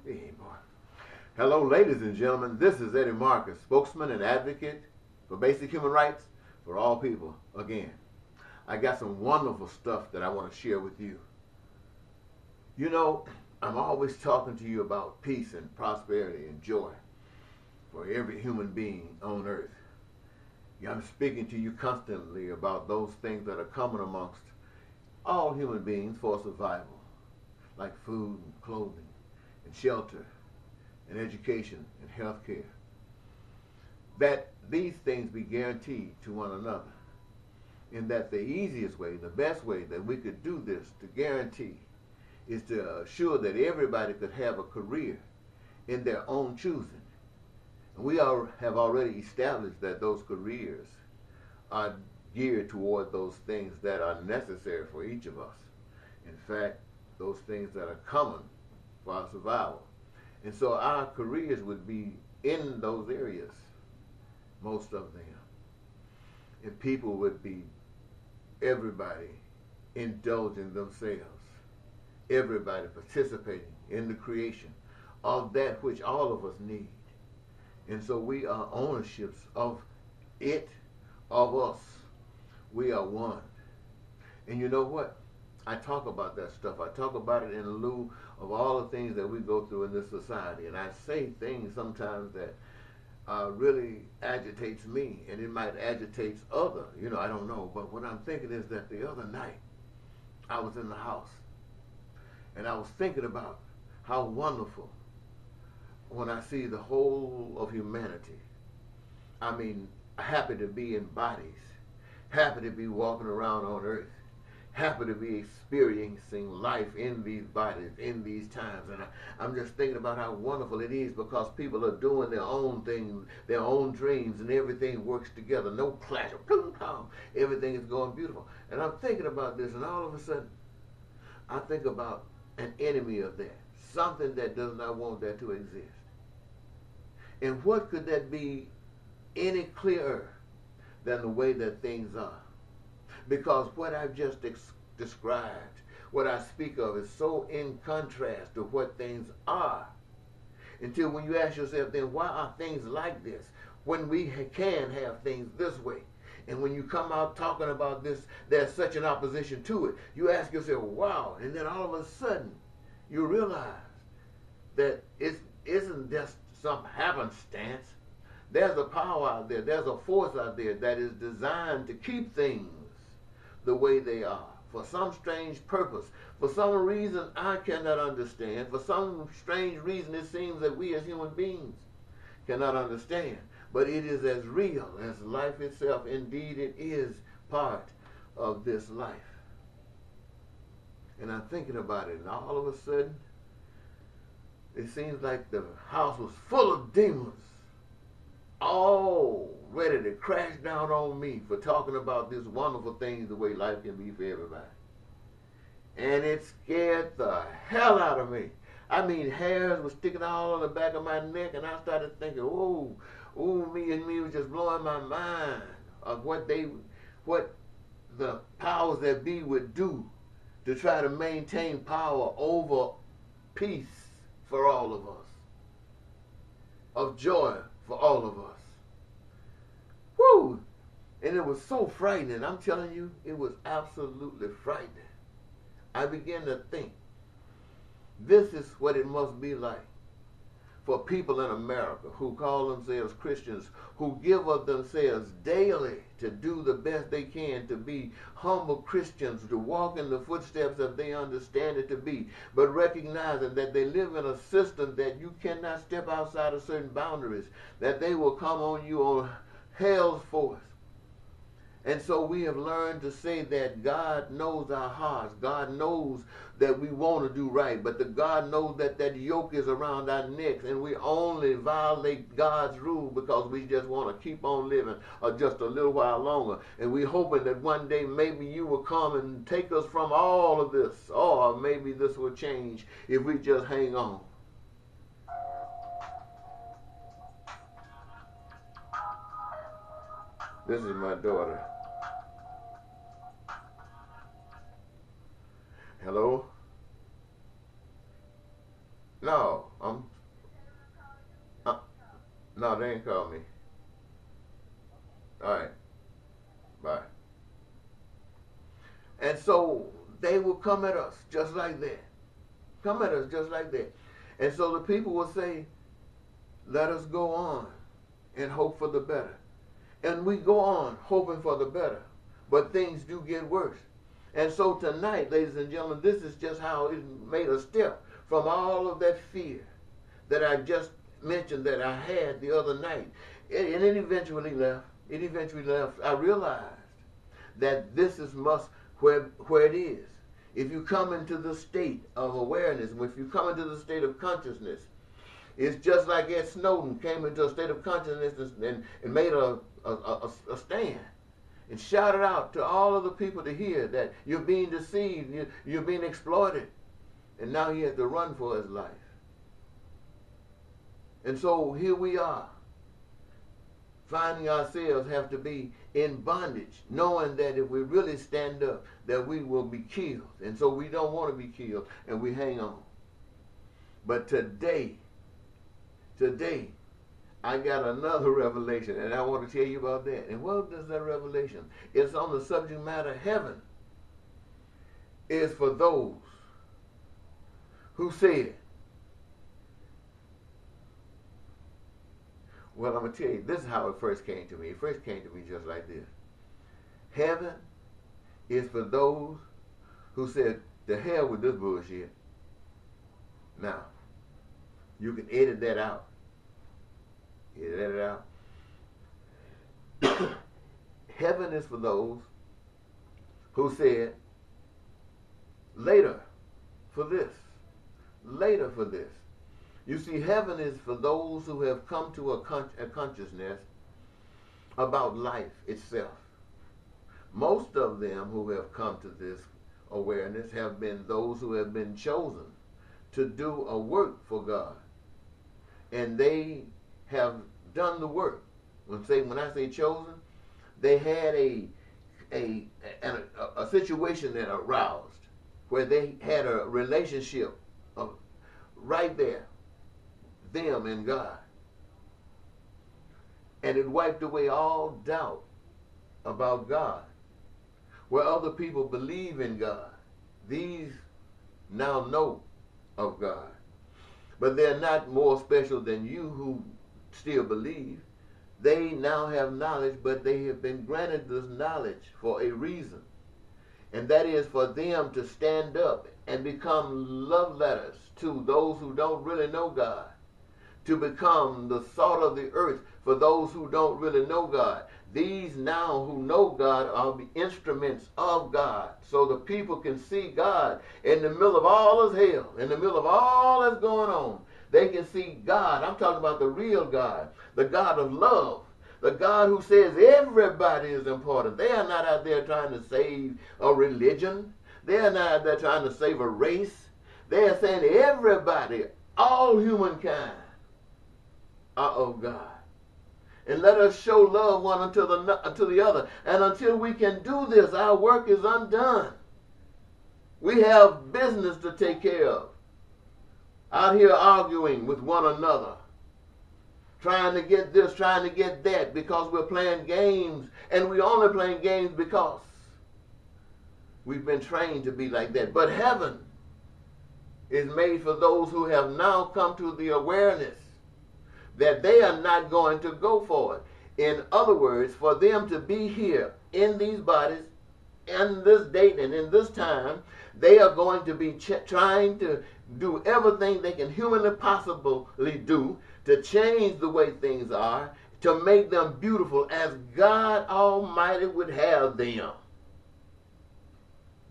Hey, boy. Hello, ladies and gentlemen. This is Eddie Marcus, spokesman and advocate for basic human rights for all people. Again, I got some wonderful stuff that I want to share with you. You know, I'm always talking to you about peace and prosperity and joy for every human being on earth. Yeah, I'm speaking to you constantly about those things that are common amongst all human beings for survival, like food and clothing and shelter and education and health care. That these things be guaranteed to one another. And that the easiest way, the best way that we could do this to guarantee is to assure that everybody could have a career in their own choosing. And we have already established that those careers are geared toward those things that are necessary for each of us. In fact, those things that are common for our survival. And so our careers would be in those areas, most of them. And people would be, everybody, indulging themselves, everybody participating in the creation of that which all of us need. And so we are ownerships of it, of us. We are one. And you know what? I talk about that stuff. I talk about it in lieu of all the things that we go through in this society. And I say things sometimes that really agitates me, and it might agitate other. I don't know. But what I'm thinking is that the other night, I was in the house, and I was thinking about how wonderful when I see the whole of humanity. I mean, happy to be in bodies, happy to be walking around on earth, happy to be experiencing life in these bodies, in these times. And I'm just thinking about how wonderful it is because people are doing their own thing, their own dreams, and everything works together. No clash. Everything is going beautiful. And I'm thinking about this, and all of a sudden, I think about an enemy of that, something that does not want that to exist. And what could that be any clearer than the way that things are? Because what I've just described, what I speak of, is so in contrast to what things are. Until when you ask yourself, then why are things like this when we can have things this way? And when you come out talking about this, there's such an opposition to it. You ask yourself, wow. And then all of a sudden, you realize that it isn't just some happenstance. There's a power out there. There's a force out there that is designed to keep things the way they are, for some strange purpose, for some reason I cannot understand, for some strange reason it seems that we as human beings cannot understand. But it is as real as life itself. Indeed, it is part of this life. And I'm thinking about it, and all of a sudden, it seems like the house was full of demons, all ready to crash down on me for talking about this wonderful thing, the way life can be for everybody. And it scared the hell out of me. I mean, hairs were sticking all on the back of my neck, and I started thinking, oh, me was just blowing my mind of what the powers that be would do to try to maintain power over peace for all of us, of joy for all of us. Woo! And it was so frightening. I'm telling you, it was absolutely frightening. I began to think, this is what it must be like for people in America who call themselves Christians, who give of themselves daily to do the best they can to be humble Christians, to walk in the footsteps that they understand it to be, but recognizing that they live in a system that you cannot step outside of certain boundaries, that they will come on you on hell's force. And so we have learned to say that God knows our hearts. God knows that we want to do right. But the God knows that that yoke is around our necks. And we only violate God's rule because we just want to keep on living just a little while longer. And we're hoping that one day maybe you will come and take us from all of this. Or maybe this will change if we just hang on. This is my daughter. Hello? No, uh, no, they ain't called me. All right, bye. And so they will come at us just like that. Come at us just like that. And so the people will say, let us go on and hope for the better. And we go on hoping for the better. But things do get worse. And so tonight, ladies and gentlemen, this is just how it made a step from all of that fear that I just mentioned that I had the other night. And it eventually left. It eventually left. I realized that this is where it is. If you come into the state of awareness, if you come into the state of consciousness, it's just like Ed Snowden came into a state of consciousness and made a stand and shouted out to all of the people to hear that you're being deceived, you're being exploited. And now he has to run for his life. And so here we are, finding ourselves have to be in bondage, knowing that if we really stand up, that we will be killed. And so we don't want to be killed, and we hang on. But today, I got another revelation, and I want to tell you about that. And what is that revelation? It's on the subject matter, heaven is for those who said, well, I'm going to tell you, this is how it first came to me. It first came to me just like this. Heaven is for those who said, to hell with this bullshit. Now, you can edit that out. Edit it out. Heaven is for those who said, later for this. Later for this. You see, heaven is for those who have come to a consciousness about life itself. Most of them who have come to this awareness have been those who have been chosen to do a work for God. And they have done the work. When I say chosen, they had a situation that aroused where they had a relationship of right there, them and God. And it wiped away all doubt about God. Where other people believe in God, these now know of God. But they're not more special than you who still believe. They now have knowledge, but they have been granted this knowledge for a reason. And that is for them to stand up and become love letters to those who don't really know God. To become the salt of the earth for those who don't really know God. These now who know God are the instruments of God. So the people can see God in the middle of all this hell, in the middle of all that's going on. They can see God. I'm talking about the real God, the God of love, the God who says everybody is important. They are not out there trying to save a religion. They are not out there trying to save a race. They are saying everybody, all humankind, are of God. And let us show love one unto the other. And until we can do this, our work is undone. We have business to take care of. Out here arguing with one another. Trying to get this, trying to get that, because we're playing games. And we're only playing games because we've been trained to be like that. But heaven is made for those who have now come to the awareness that they are not going to go for it. In other words, for them to be here in these bodies, in this date and in this time, they are going to be trying to do everything they can humanly possibly do to change the way things are, to make them beautiful as God Almighty would have them.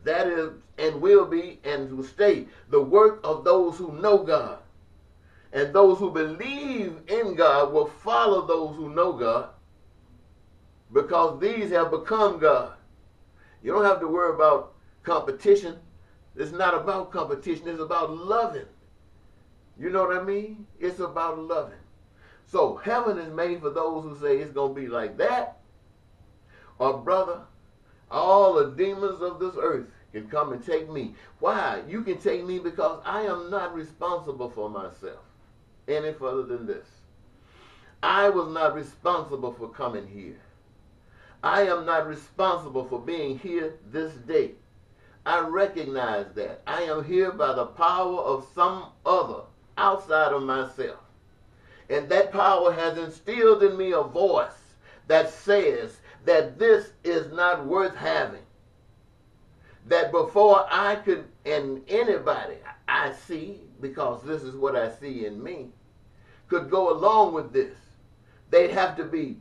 That is and will be and will stay the work of those who know God. And those who believe in God will follow those who know God, because these have become God. You don't have to worry about competition. It's not about competition. It's about loving. You know what I mean? It's about loving. So heaven is made for those who say it's going to be like that. Or brother, all the demons of this earth can come and take me. Why? You can take me because I am not responsible for myself any further than this. I was not responsible for coming here. I am not responsible for being here this day. I recognize that. I am here by the power of some other outside of myself. And that power has instilled in me a voice that says that this is not worth having. That before I could, and anybody I see, because this is what I see in me, could go along with this, they'd have to be,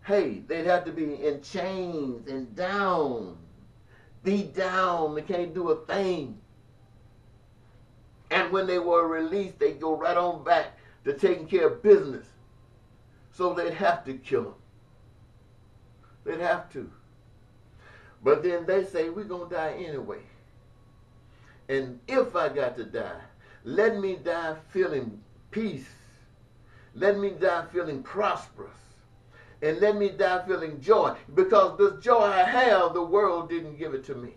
they'd have to be in chains and down, beat down, they can't do a thing. And when they were released, they'd go right on back to taking care of business. So they'd have to kill them. They'd have to. But then they say, we're going to die anyway. And if I got to die, let me die feeling peace. Let me die feeling prosperous. And let me die feeling joy. Because this joy I have, the world didn't give it to me.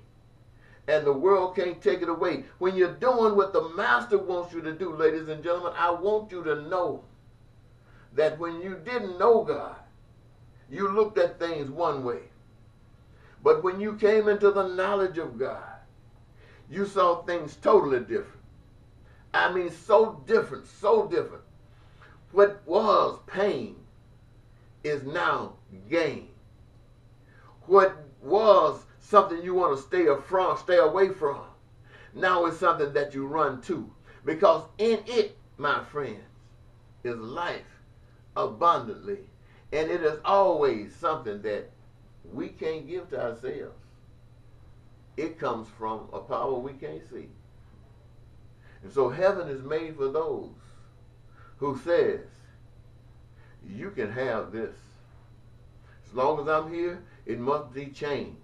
And the world can't take it away. When you're doing what the Master wants you to do, ladies and gentlemen, I want you to know that when you didn't know God, you looked at things one way. But when you came into the knowledge of God, you saw things totally different. I mean, so different, so different. What was pain is now gain. What was something you want to stay away from, now it's something that you run to. Because in it, my friends, is life abundantly. And it is always something that we can't give to ourselves. It comes from a power we can't see. And so heaven is made for those who says, you can have this. As long as I'm here, it must be changed.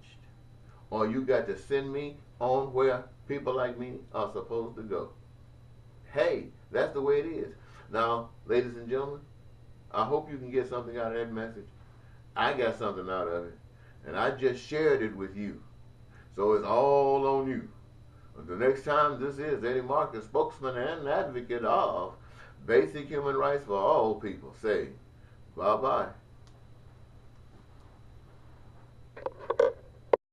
Or you got to send me on where people like me are supposed to go. Hey, that's the way it is. Now, ladies and gentlemen, I hope you can get something out of that message. I got something out of it. And I just shared it with you. So it's all on you. But the next time, this is Eddie Marcus, spokesman and advocate of basic human rights for all people. Say, bye-bye.